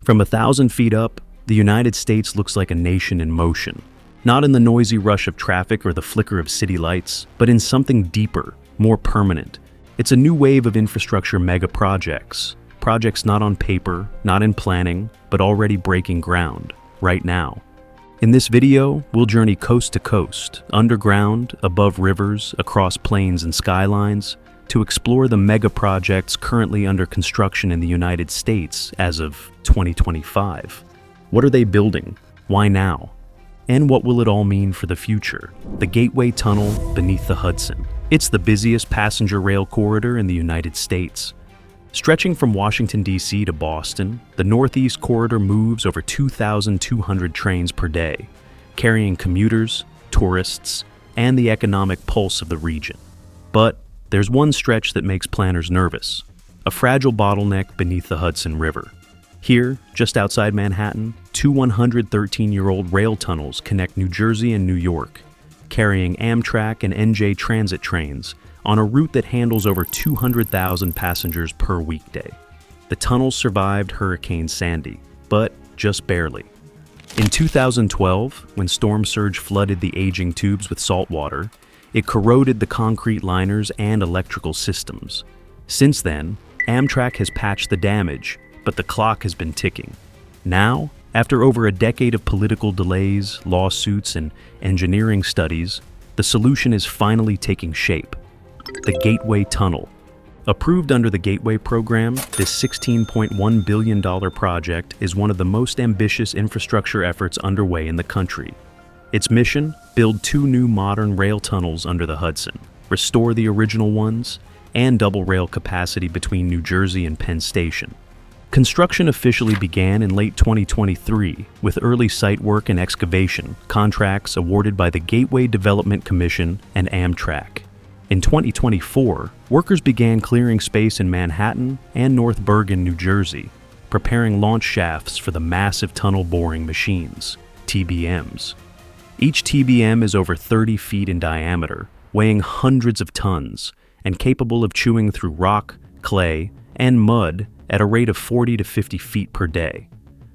From 1,000 feet up, the United States looks like a nation in motion. Not in the noisy rush of traffic or the flicker of city lights, but in something deeper, more permanent. It's a new wave of infrastructure megaprojects. Projects not on paper, not in planning, but already breaking ground, right now. In this video, we'll journey coast to coast, underground, above rivers, across plains and skylines, to explore the megaprojects currently under construction in the United States as of 2025. What are they building? Why now? And what will it all mean for the future? The Gateway Tunnel Beneath the Hudson. It's the busiest passenger rail corridor in the United States. Stretching from Washington, D.C. to Boston, the Northeast Corridor moves over 2,200 trains per day, carrying commuters, tourists, and the economic pulse of the region. But there's one stretch that makes planners nervous: a fragile bottleneck beneath the Hudson River. Here, just outside Manhattan, two 113-year-old rail tunnels connect New Jersey and New York, carrying Amtrak and NJ transit trains on a route that handles over 200,000 passengers per weekday. The tunnels survived Hurricane Sandy, but just barely. In 2012, when storm surge flooded the aging tubes with salt water, it corroded the concrete liners and electrical systems. Since then, Amtrak has patched the damage, but the clock has been ticking. Now, after over a decade of political delays, lawsuits, and engineering studies, the solution is finally taking shape: the Gateway Tunnel. Approved under the Gateway program, this $16.1 billion project is one of the most ambitious infrastructure efforts underway in the country. Its mission: build two new modern rail tunnels under the Hudson, restore the original ones, and double rail capacity between New Jersey and Penn Station. Construction officially began in late 2023 with early site work and excavation contracts awarded by the Gateway Development Commission and Amtrak. In 2024, workers began clearing space in Manhattan and North Bergen, New Jersey, preparing launch shafts for the massive tunnel boring machines, TBMs. Each TBM is over 30 feet in diameter, weighing hundreds of tons, and capable of chewing through rock, clay, and mud at a rate of 40 to 50 feet per day.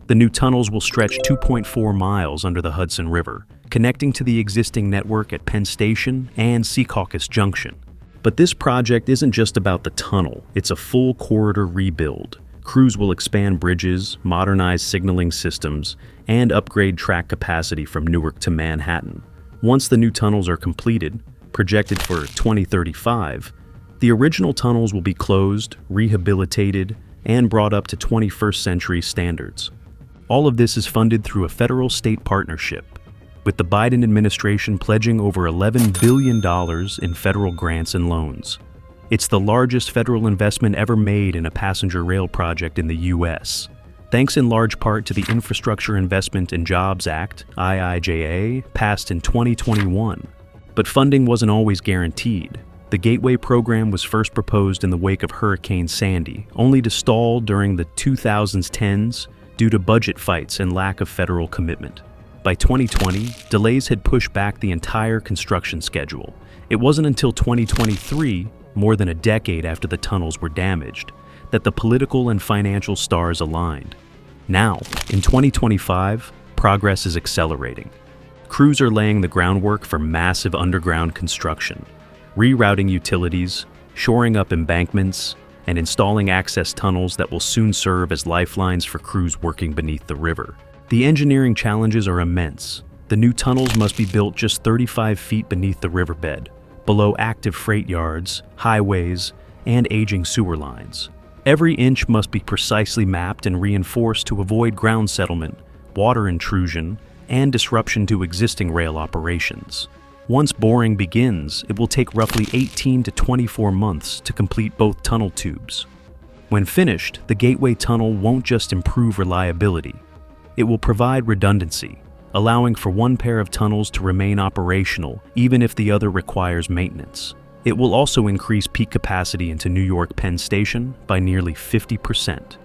The new tunnels will stretch 2.4 miles under the Hudson River, connecting to the existing network at Penn Station and Secaucus Junction. But this project isn't just about the tunnel, it's a full corridor rebuild. Crews will expand bridges, modernize signaling systems, and upgrade track capacity from Newark to Manhattan. Once the new tunnels are completed, projected for 2035, the original tunnels will be closed, rehabilitated, and brought up to 21st century standards. All of this is funded through a federal-state partnership, with the Biden administration pledging over $11 billion in federal grants and loans. It's the largest federal investment ever made in a passenger rail project in the U.S., thanks in large part to the Infrastructure Investment and Jobs Act, IIJA, passed in 2021. But funding wasn't always guaranteed. The Gateway program was first proposed in the wake of Hurricane Sandy, only to stall during the 2010s due to budget fights and lack of federal commitment. By 2020, delays had pushed back the entire construction schedule. It wasn't until 2023, more than a decade after the tunnels were damaged, that the political and financial stars aligned. Now, in 2025, progress is accelerating. Crews are laying the groundwork for massive underground construction, rerouting utilities, shoring up embankments, and installing access tunnels that will soon serve as lifelines for crews working beneath the river. The engineering challenges are immense. The new tunnels must be built just 35 feet beneath the riverbed, below active freight yards, highways, and aging sewer lines. Every inch must be precisely mapped and reinforced to avoid ground settlement, water intrusion, and disruption to existing rail operations. Once boring begins, it will take roughly 18 to 24 months to complete both tunnel tubes. When finished, the Gateway Tunnel won't just improve reliability. It will provide redundancy, allowing for one pair of tunnels to remain operational even if the other requires maintenance. It will also increase peak capacity into New York Penn Station by nearly 50%,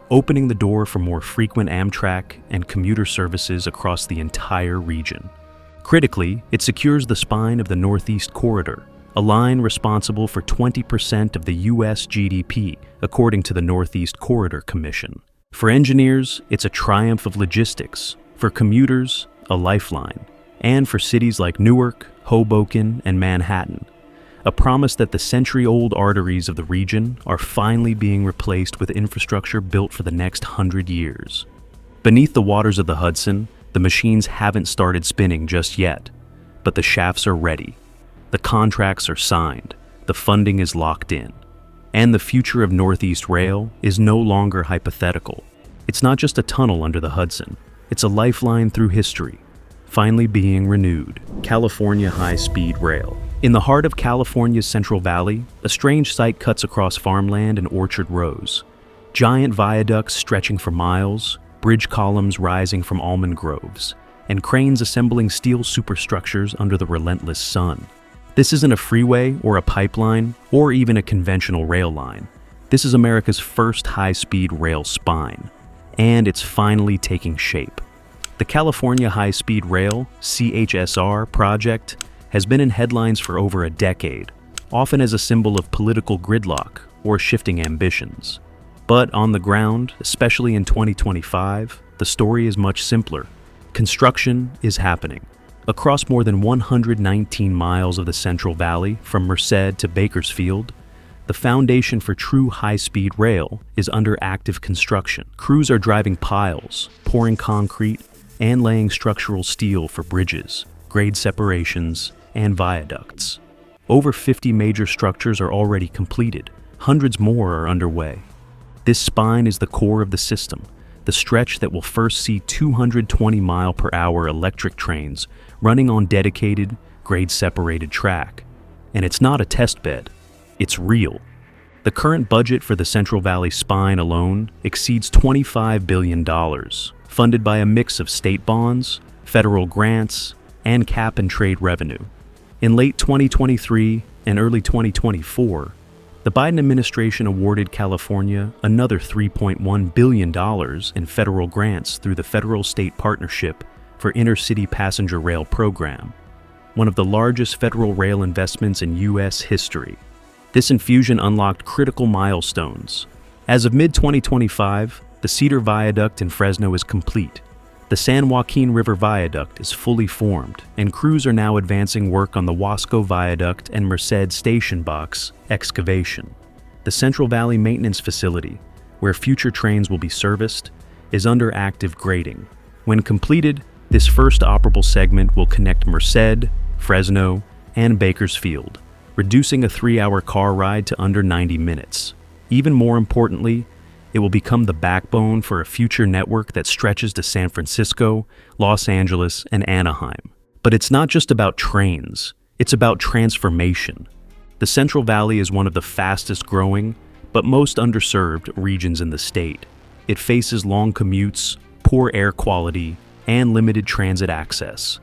opening the door for more frequent Amtrak and commuter services across the entire region. Critically, it secures the spine of the Northeast Corridor, a line responsible for 20% of the U.S. GDP, according to the Northeast Corridor Commission. For engineers, it's a triumph of logistics. For commuters, a lifeline. And for cities like Newark, Hoboken, and Manhattan, a promise that the century-old arteries of the region are finally being replaced with infrastructure built for the next 100 years. Beneath the waters of the Hudson, the machines haven't started spinning just yet, but the shafts are ready. The contracts are signed, the funding is locked in, and the future of Northeast Rail is no longer hypothetical. It's not just a tunnel under the Hudson, it's a lifeline through history, finally being renewed. California High-Speed Rail. In the heart of California's Central Valley, a strange sight cuts across farmland and orchard rows. Giant viaducts stretching for miles, bridge columns rising from almond groves, and cranes assembling steel superstructures under the relentless sun. This isn't a freeway or a pipeline or even a conventional rail line. This is America's first high-speed rail spine, and it's finally taking shape. The California High-Speed Rail, CHSR, project has been in headlines for over a decade, often as a symbol of political gridlock or shifting ambitions. But on the ground, especially in 2025, the story is much simpler. Construction is happening. Across more than 119 miles of the Central Valley, from Merced to Bakersfield, the foundation for true high-speed rail is under active construction. Crews are driving piles, pouring concrete, and laying structural steel for bridges, grade separations, and viaducts. Over 50 major structures are already completed. Hundreds more are underway. This spine is the core of the system, the stretch that will first see 220-mile-per-hour electric trains running on dedicated, grade-separated track. And it's not a test bed. It's real. The current budget for the Central Valley Spine alone exceeds $25 billion, funded by a mix of state bonds, federal grants, and cap-and-trade revenue. In late 2023 and early 2024, the Biden administration awarded California another $3.1 billion in federal grants through the Federal-State Partnership for Intercity Passenger Rail Program, one of the largest federal rail investments in U.S. history. This infusion unlocked critical milestones. As of mid-2025, the Cedar Viaduct in Fresno is complete. The San Joaquin River Viaduct is fully formed, and crews are now advancing work on the Wasco Viaduct and Merced Station Box excavation. The Central Valley Maintenance Facility, where future trains will be serviced, is under active grading. When completed, this first operable segment will connect Merced, Fresno, and Bakersfield, reducing a 3-hour car ride to under 90 minutes. Even more importantly, it will become the backbone for a future network that stretches to San Francisco, Los Angeles, and Anaheim. But it's not just about trains, it's about transformation. The Central Valley is one of the fastest growing, but most underserved regions in the state. It faces long commutes, poor air quality, and limited transit access.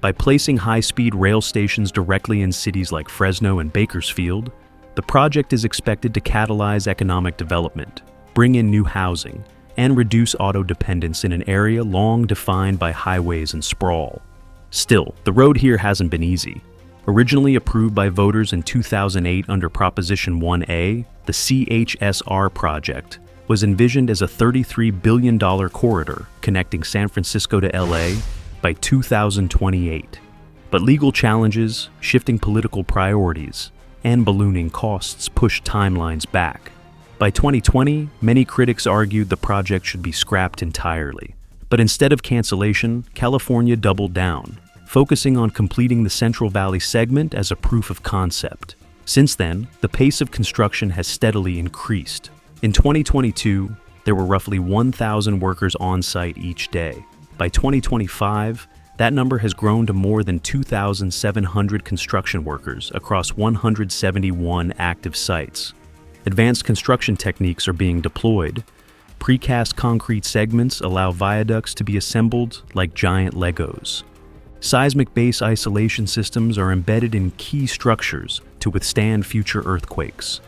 By placing high-speed rail stations directly in cities like Fresno and Bakersfield, the project is expected to catalyze economic development, bring in new housing, and reduce auto dependence in an area long defined by highways and sprawl. Still, the road here hasn't been easy. Originally approved by voters in 2008 under Proposition 1A, the CHSR project was envisioned as a $33 billion corridor connecting San Francisco to LA by 2028. But legal challenges, shifting political priorities, and ballooning costs pushed timelines back. By 2020, many critics argued the project should be scrapped entirely. But instead of cancellation, California doubled down, focusing on completing the Central Valley segment as a proof of concept. Since then, the pace of construction has steadily increased. In 2022, there were roughly 1,000 workers on site each day. By 2025, that number has grown to more than 2,700 construction workers across 171 active sites. Advanced construction techniques are being deployed. Precast concrete segments allow viaducts to be assembled like giant Legos. Seismic base isolation systems are embedded in key structures to withstand future earthquakes.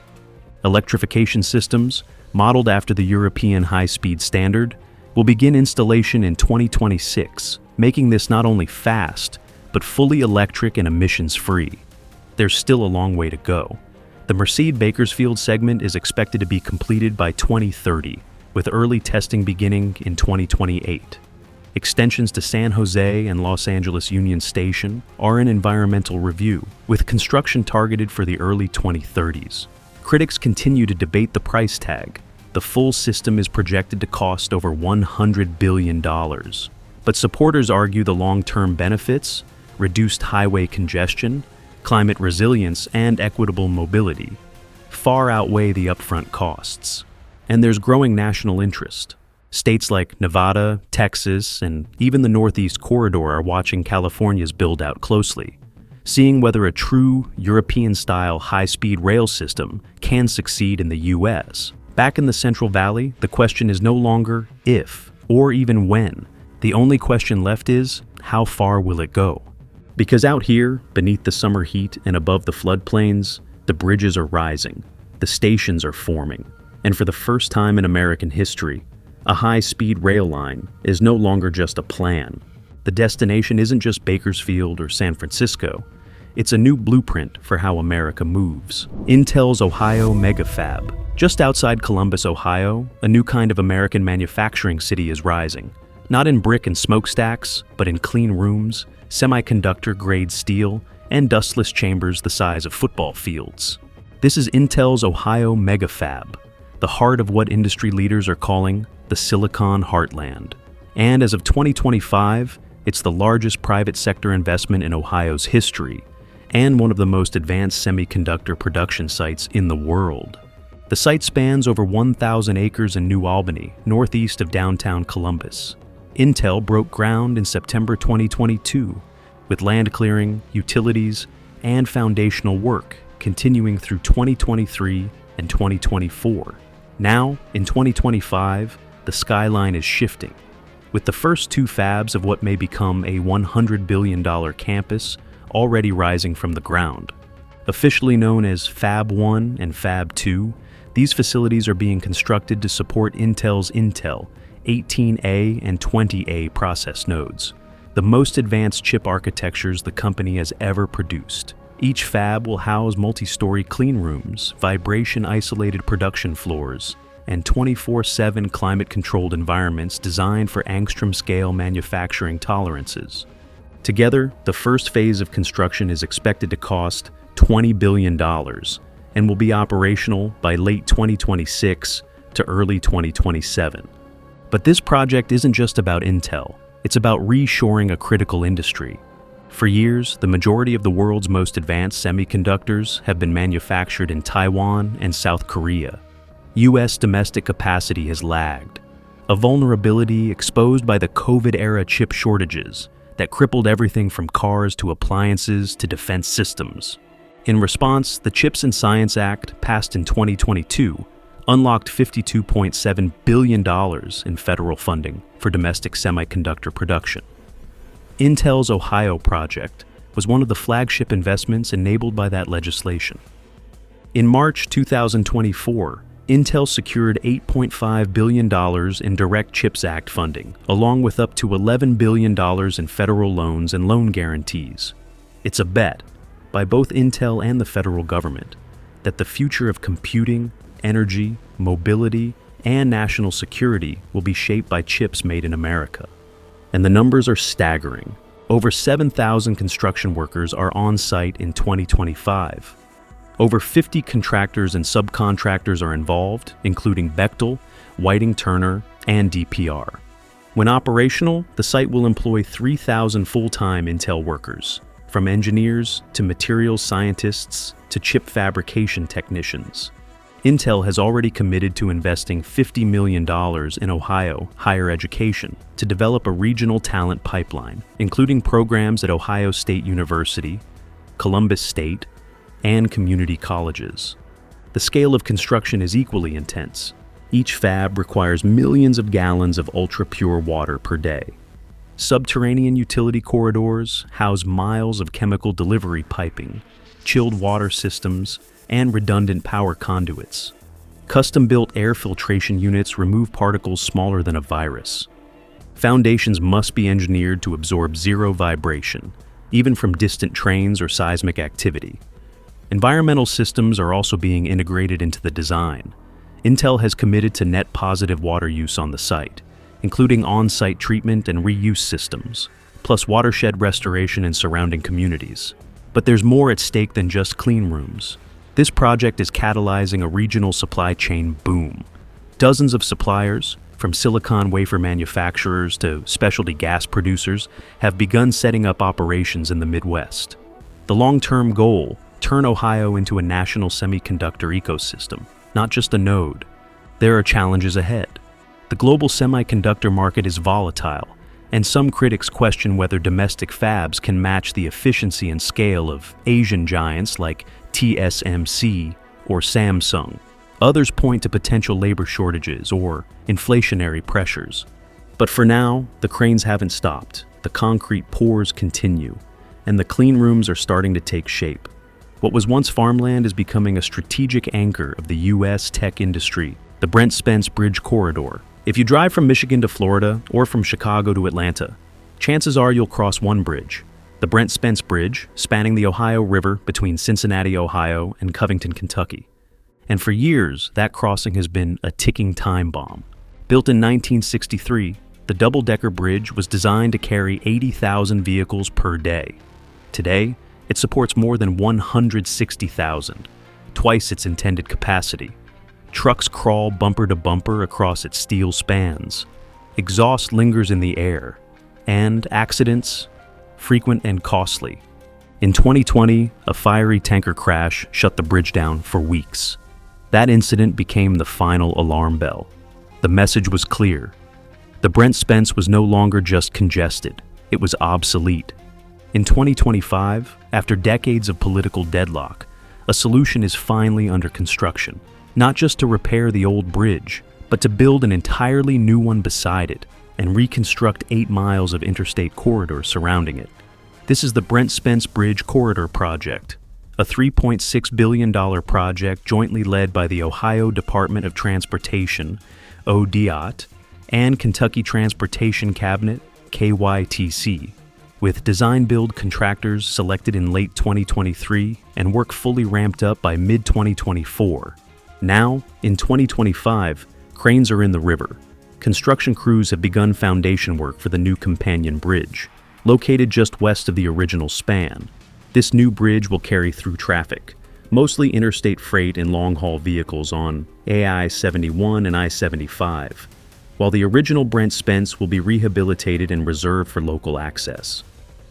Electrification systems, modeled after the European high-speed standard, will begin installation in 2026, making this not only fast, but fully electric and emissions-free. There's still a long way to go. The Merced Bakersfield segment is expected to be completed by 2030, with early testing beginning in 2028. Extensions to San Jose and Los Angeles Union Station are in environmental review, with construction targeted for the early 2030s. Critics continue to debate the price tag. The full system is projected to cost over $100 billion. But supporters argue the long-term benefits, reduced highway congestion, climate resilience, and equitable mobility far outweigh the upfront costs. And there's growing national interest. States like Nevada, Texas, and even the Northeast Corridor are watching California's build-out closely, seeing whether a true European-style high-speed rail system can succeed in the U.S. Back in the Central Valley, the question is no longer if, or even when. The only question left is, how far will it go? Because out here, beneath the summer heat and above the floodplains, the bridges are rising, the stations are forming, and for the first time in American history, a high-speed rail line is no longer just a plan. The destination isn't just Bakersfield or San Francisco. It's a new blueprint for how America moves. Intel's Ohio Megafab. Just outside Columbus, Ohio, a new kind of American manufacturing city is rising. Not in brick and smokestacks, but in clean rooms, semiconductor-grade steel, and dustless chambers the size of football fields. This is Intel's Ohio Megafab, the heart of what industry leaders are calling the Silicon Heartland. And as of 2025, it's the largest private sector investment in Ohio's history, and one of the most advanced semiconductor production sites in the world. The site spans over 1,000 acres in New Albany, northeast of downtown Columbus. Intel broke ground in September 2022, with land clearing, utilities, and foundational work continuing through 2023 and 2024. Now, in 2025, the skyline is shifting, with the first two fabs of what may become a $100 billion campus already rising from the ground. Officially known as Fab 1 and Fab 2, these facilities are being constructed to support Intel's Intel 18A and 20A process nodes, the most advanced chip architectures the company has ever produced. Each fab will house multi-story clean rooms, vibration-isolated production floors, and 24/7 climate-controlled environments designed for angstrom-scale manufacturing tolerances. Together, the first phase of construction is expected to cost $20 billion and will be operational by late 2026 to early 2027. But this project isn't just about Intel. It's about reshoring a critical industry. For years, the majority of the world's most advanced semiconductors have been manufactured in Taiwan and South Korea. U.S. domestic capacity has lagged, a vulnerability exposed by the COVID-era chip shortages that crippled everything from cars to appliances to defense systems. In response, the CHIPS and Science Act, passed in 2022, unlocked $52.7 billion in federal funding for domestic semiconductor production. Intel's Ohio project was one of the flagship investments enabled by that legislation. In March 2024, Intel secured $8.5 billion in direct CHIPS Act funding, along with up to $11 billion in federal loans and loan guarantees. It's a bet, by both Intel and the federal government, that the future of computing, energy, mobility, and national security will be shaped by chips made in America. And the numbers are staggering. Over 7,000 construction workers are on site in 2025. Over 50 contractors and subcontractors are involved, including Bechtel, Whiting-Turner, and DPR. When operational, the site will employ 3,000 full-time Intel workers, from engineers to materials scientists to chip fabrication technicians. Intel has already committed to investing $50 million in Ohio higher education to develop a regional talent pipeline, including programs at Ohio State University, Columbus State, and community colleges. The scale of construction is equally intense. Each fab requires millions of gallons of ultra-pure water per day. Subterranean utility corridors house miles of chemical delivery piping, chilled water systems, and redundant power conduits. Custom-built air filtration units remove particles smaller than a virus. Foundations must be engineered to absorb zero vibration, even from distant trains or seismic activity. Environmental systems are also being integrated into the design. Intel has committed to net positive water use on the site, including on-site treatment and reuse systems, plus watershed restoration in surrounding communities. But there's more at stake than just clean rooms. This project is catalyzing a regional supply chain boom. Dozens of suppliers, from silicon wafer manufacturers to specialty gas producers, have begun setting up operations in the Midwest. The long-term goal: turn Ohio into a national semiconductor ecosystem, not just a node. There are challenges ahead. The global semiconductor market is volatile, and some critics question whether domestic fabs can match the efficiency and scale of Asian giants like TSMC or Samsung. Others point to potential labor shortages or inflationary pressures. But for now, the cranes haven't stopped, the concrete pours continue, and the clean rooms are starting to take shape. What was once farmland is becoming a strategic anchor of the U.S. tech industry, the Brent Spence Bridge Corridor. If you drive from Michigan to Florida or from Chicago to Atlanta, chances are you'll cross one bridge, the Brent Spence Bridge, spanning the Ohio River between Cincinnati, Ohio, and Covington, Kentucky. And for years, that crossing has been a ticking time bomb. Built in 1963, the double-decker bridge was designed to carry 80,000 vehicles per day. Today, it supports more than 160,000, twice its intended capacity. Trucks crawl bumper to bumper across its steel spans. Exhaust lingers in the air, and accidents, frequent and costly. In 2020, a fiery tanker crash shut the bridge down for weeks. That incident became the final alarm bell. The message was clear. The Brent Spence was no longer just congested, it was obsolete. In 2025, after decades of political deadlock, a solution is finally under construction, not just to repair the old bridge, but to build an entirely new one beside it and reconstruct 8 miles of interstate corridor surrounding it. This is the Brent Spence Bridge Corridor project, a $3.6 billion project jointly led by the Ohio Department of Transportation, ODOT, and Kentucky Transportation Cabinet, KYTC, with design-build contractors selected in late 2023 and work fully ramped up by mid-2024. Now, in 2025, cranes are in the river. Construction crews have begun foundation work for the new companion bridge, located just west of the original span. This new bridge will carry through traffic, mostly interstate freight and long-haul vehicles on I-71 and I-75, while the original Brent Spence will be rehabilitated and reserved for local access.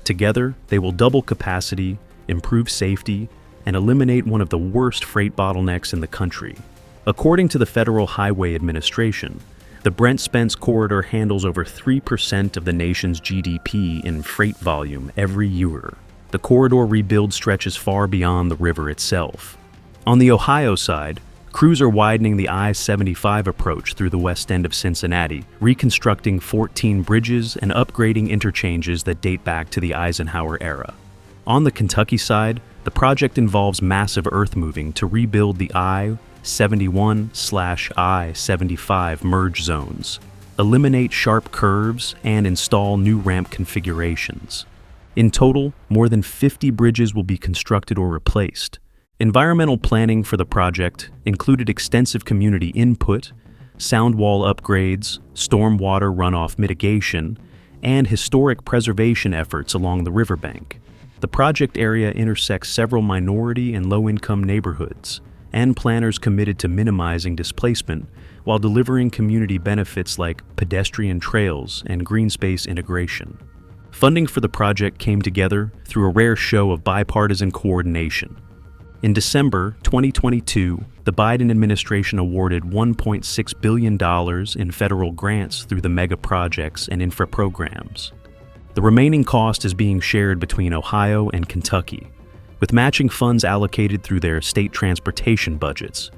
Together, they will double capacity, improve safety, and eliminate one of the worst freight bottlenecks in the country. According to the Federal Highway Administration, the Brent Spence corridor handles over 3% of the nation's GDP in freight volume every year. The corridor rebuild stretches far beyond the river itself. On the Ohio side, crews are widening the I-75 approach through the west end of Cincinnati, reconstructing 14 bridges and upgrading interchanges that date back to the Eisenhower era. On the Kentucky side, the project involves massive earth-moving to rebuild the I-71/I-75 merge zones, eliminate sharp curves, and install new ramp configurations. In total, more than 50 bridges will be constructed or replaced. Environmental planning for the project included extensive community input, sound wall upgrades, stormwater runoff mitigation, and historic preservation efforts along the riverbank. The project area intersects several minority and low-income neighborhoods, and planners committed to minimizing displacement while delivering community benefits like pedestrian trails and green space integration. Funding for the project came together through a rare show of bipartisan coordination. In December 2022, the Biden administration awarded $1.6 billion in federal grants through the Megaprojects and infra programs. The remaining cost is being shared between Ohio and Kentucky, with matching funds allocated through their state transportation budgets.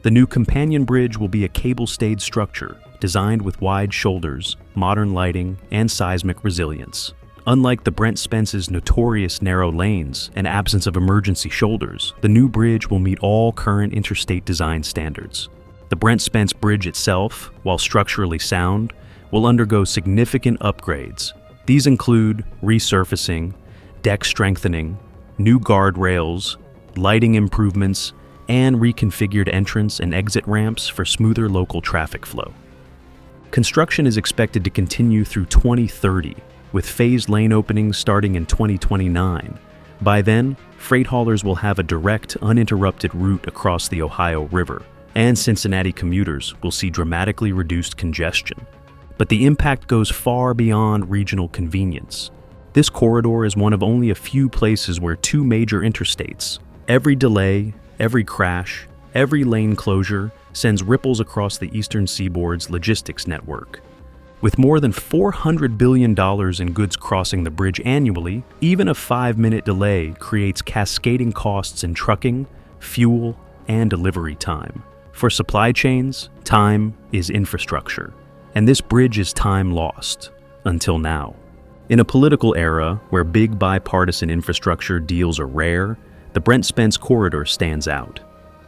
The new companion bridge will be a cable-stayed structure designed with wide shoulders, modern lighting, and seismic resilience. Unlike the Brent Spence's notorious narrow lanes and absence of emergency shoulders, the new bridge will meet all current interstate design standards. The Brent Spence Bridge itself, while structurally sound, will undergo significant upgrades. These include resurfacing, deck strengthening, new guardrails, lighting improvements, and reconfigured entrance and exit ramps for smoother local traffic flow. Construction is expected to continue through 2030, with phased lane openings starting in 2029. By then, freight haulers will have a direct, uninterrupted route across the Ohio River, and Cincinnati commuters will see dramatically reduced congestion. But the impact goes far beyond regional convenience. This corridor is one of only a few places where two major interstates, every delay, every crash, every lane closure, sends ripples across the eastern seaboard's logistics network. With more than $400 billion in goods crossing the bridge annually, even a 5-minute delay creates cascading costs in trucking, fuel, and delivery time. For supply chains, time is infrastructure, and this bridge is time lost, until now. In a political era where big bipartisan infrastructure deals are rare, the Brent Spence Corridor stands out.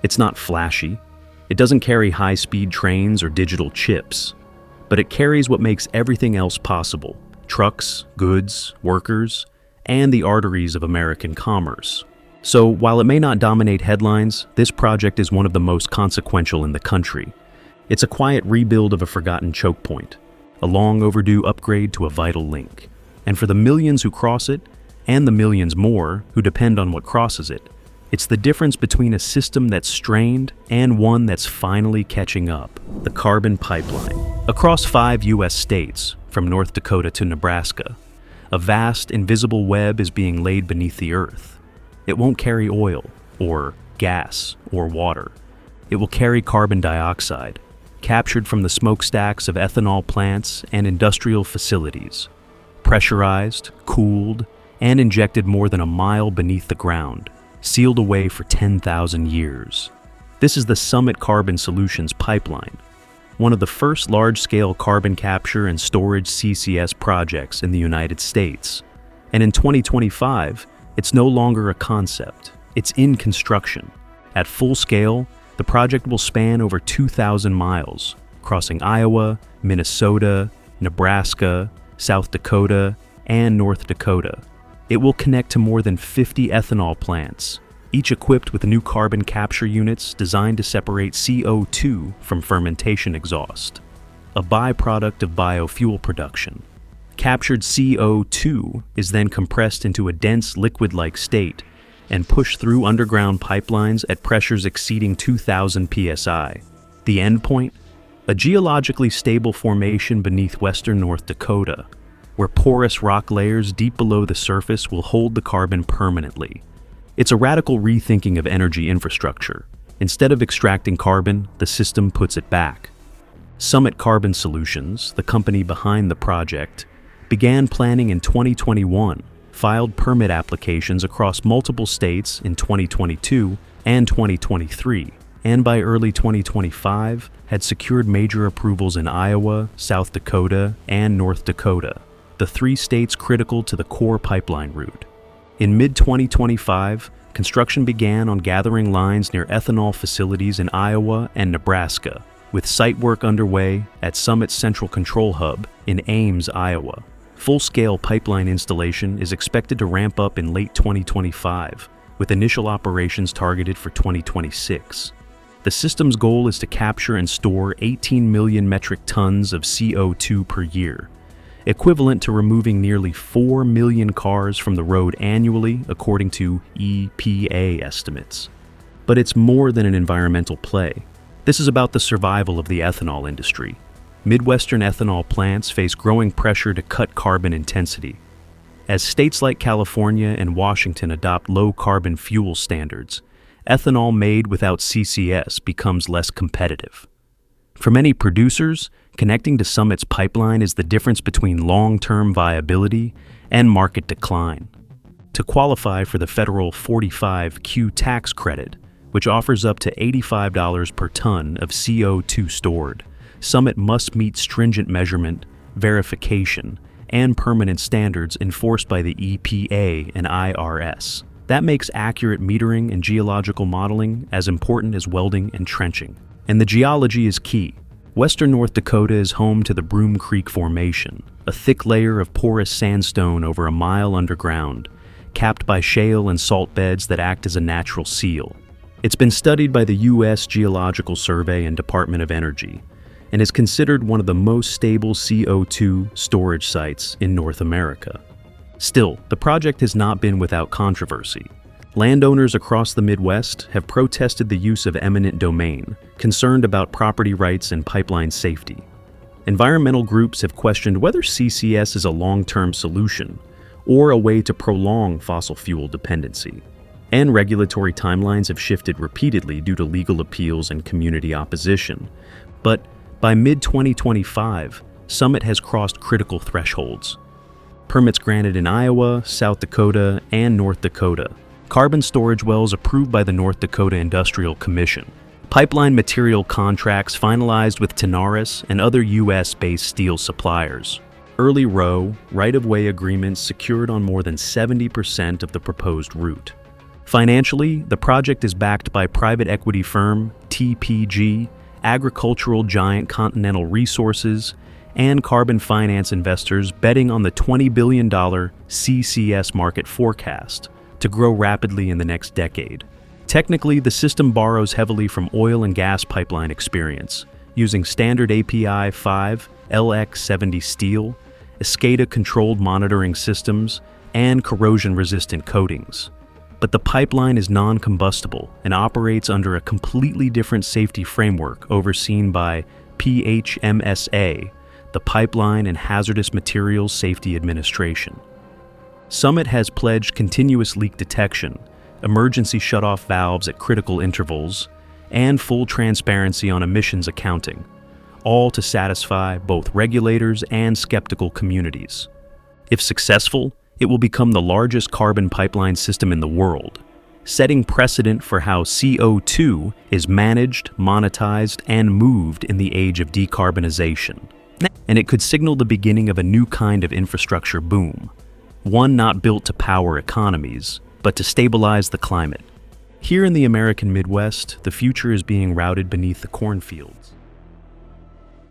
It's not flashy, it doesn't carry high-speed trains or digital chips, but it carries what makes everything else possible: trucks, goods, workers, and the arteries of American commerce. So while it may not dominate headlines, this project is one of the most consequential in the country. It's a quiet rebuild of a forgotten choke point, a long overdue upgrade to a vital link. And for the millions who cross it, and the millions more who depend on what crosses it, it's the difference between a system that's strained and one that's finally catching up: the carbon pipeline. Across 5 U.S. states, from North Dakota to Nebraska, a vast, invisible web is being laid beneath the earth. It won't carry oil, or gas, or water. It will carry carbon dioxide, captured from the smokestacks of ethanol plants and industrial facilities, pressurized, cooled, and injected more than a mile beneath the ground, sealed away for 10,000 years. This is the Summit Carbon Solutions pipeline, one of the first large-scale carbon capture and storage CCS projects in the United States. And in 2025, it's no longer a concept, it's in construction. At full scale, the project will span over 2,000 miles, crossing Iowa, Minnesota, Nebraska, South Dakota, and North Dakota. It will connect to more than 50 ethanol plants, each equipped with new carbon capture units designed to separate CO2 from fermentation exhaust, a byproduct of biofuel production. Captured CO2 is then compressed into a dense liquid-like state and pushed through underground pipelines at pressures exceeding 2,000 psi. The endpoint? A geologically stable formation beneath western North Dakota, where porous rock layers deep below the surface will hold the carbon permanently. It's a radical rethinking of energy infrastructure. Instead of extracting carbon, the system puts it back. Summit Carbon Solutions, the company behind the project, began planning in 2021, filed permit applications across multiple states in 2022 and 2023, and by early 2025 had secured major approvals in Iowa, South Dakota, and North Dakota, the 3 states critical to the core pipeline route. In mid-2025, construction began on gathering lines near ethanol facilities in Iowa and Nebraska, with site work underway at Summit's Central Control Hub in Ames, Iowa. Full-scale pipeline installation is expected to ramp up in late 2025, with initial operations targeted for 2026. The system's goal is to capture and store 18 million metric tons of CO2 per year, equivalent to removing nearly 4 million cars from the road annually, according to EPA estimates. But it's more than an environmental play. This is about the survival of the ethanol industry. Midwestern ethanol plants face growing pressure to cut carbon intensity. As states like California and Washington adopt low-carbon fuel standards, ethanol made without CCS becomes less competitive. For many producers, connecting to Summit's pipeline is the difference between long-term viability and market decline. To qualify for the federal 45Q tax credit, which offers up to $85 per ton of CO2 stored, Summit must meet stringent measurement, verification, and permanent standards enforced by the EPA and IRS. That makes accurate metering and geological modeling as important as welding and trenching. And the geology is key. Western North Dakota is home to the Broom Creek Formation, a thick layer of porous sandstone over a mile underground, capped by shale and salt beds that act as a natural seal. It's been studied by the U.S. Geological Survey and Department of Energy, and is considered one of the most stable CO2 storage sites in North America. Still, the project has not been without controversy. Landowners across the Midwest have protested the use of eminent domain, concerned about property rights and pipeline safety. Environmental groups have questioned whether CCS is a long-term solution or a way to prolong fossil fuel dependency. And regulatory timelines have shifted repeatedly due to legal appeals and community opposition. But by mid-2025, Summit has crossed critical thresholds. Permits granted in Iowa, South Dakota, and North Dakota. Carbon storage wells approved by the North Dakota Industrial Commission. Pipeline material contracts finalized with Tenaris and other U.S.-based steel suppliers. Early right-of-way agreements secured on more than 70% of the proposed route. Financially, the project is backed by private equity firm TPG, agricultural giant Continental Resources, and carbon finance investors betting on the $20 billion CCS market forecast to grow rapidly in the next decade. Technically, the system borrows heavily from oil and gas pipeline experience, using standard API 5, LX70 steel, SCADA-controlled monitoring systems, and corrosion-resistant coatings. But the pipeline is non-combustible and operates under a completely different safety framework overseen by PHMSA, the Pipeline and Hazardous Materials Safety Administration. Summit has pledged continuous leak detection, emergency shutoff valves at critical intervals, and full transparency on emissions accounting, all to satisfy both regulators and skeptical communities. If successful, it will become the largest carbon pipeline system in the world, setting precedent for how CO2 is managed, monetized, and moved in the age of decarbonization. And it could signal the beginning of a new kind of infrastructure boom, one not built to power economies, but to stabilize the climate. Here in the American Midwest, the future is being routed beneath the cornfields.